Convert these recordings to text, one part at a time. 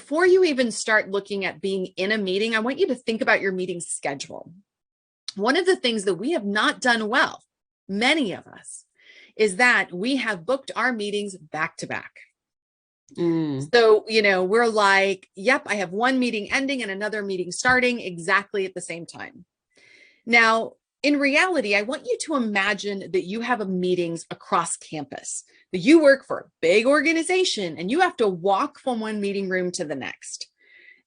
before you even start looking at being in a meeting, I want you to think about your meeting schedule. One of the things that we have not done well, many of us, is that we have booked our meetings back to back. So, we're like, yep, I have one meeting ending and another meeting starting exactly at the same time. Now, in reality, I want you to imagine that you have meetings across campus, that you work for a big organization and you have to walk from one meeting room to the next.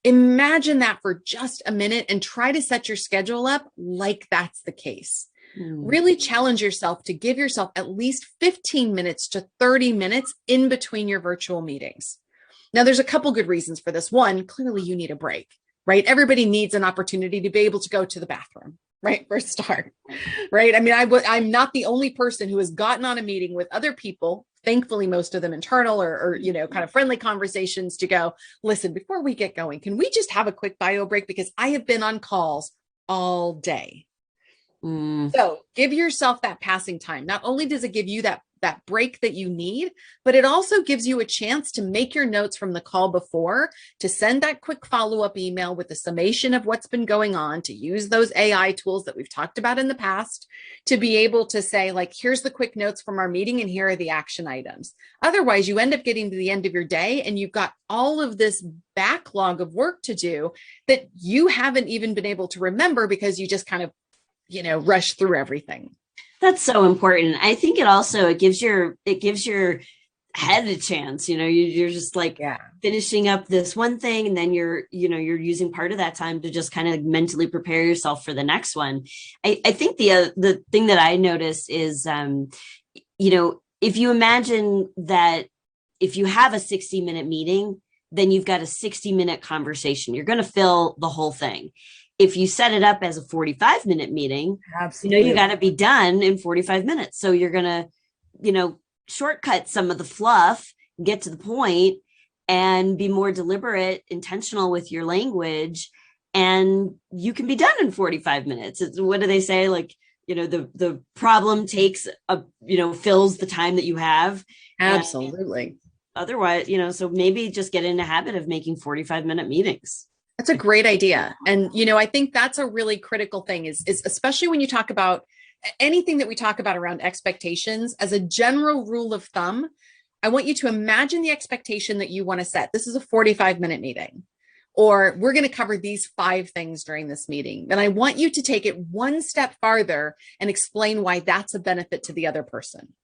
Imagine that for just a minute and try to set your schedule up like that's the case. Really challenge yourself to give yourself at least 15 minutes to 30 minutes in between your virtual meetings. Now, there's a couple good reasons for this. One, clearly you need a break, right? Everybody needs an opportunity to be able to go to the bathroom, right? For a start, right? I mean, I'm not the only person who has gotten on a meeting with other people, thankfully, most of them internal or kind of friendly conversations to go, listen, before we get going, can we just have a quick bio break? Because I have been on calls all day. So give yourself that passing time. Not only does it give you that break that you need, but it also gives you a chance to make your notes from the call before, to send that quick follow-up email with the summation of what's been going on, to use those AI tools that we've talked about in the past, to be able to say, like, here's the quick notes from our meeting and here are the action items. Otherwise, you end up getting to the end of your day and you've got all of this backlog of work to do that you haven't even been able to remember because you just kind of rush through everything. That's so important. I think it gives your head a chance. You're just like finishing up this one thing, and then you're using part of that time to just kind of mentally prepare yourself for the next one. I think the thing that I notice is, if you imagine that if you have a 60-minute meeting, then you've got a 60-minute conversation. You're going to fill the whole thing. If you set it up as a 45-minute meeting, absolutely, you got to be done in 45 minutes. So you're going to, shortcut some of the fluff, get to the point, and be more deliberate, intentional with your language. And you can be done in 45 minutes. What do they say? Like, the problem takes fills the time that you have. Absolutely. Otherwise, so maybe just get in a habit of making 45-minute meetings. That's a great idea. And, I think that's a really critical thing is especially when you talk about anything that we talk about around expectations. As a general rule of thumb, I want you to imagine the expectation that you want to set. This is a 45-minute meeting, or we're going to cover these 5 things during this meeting. And I want you to take it one step farther and explain why that's a benefit to the other person.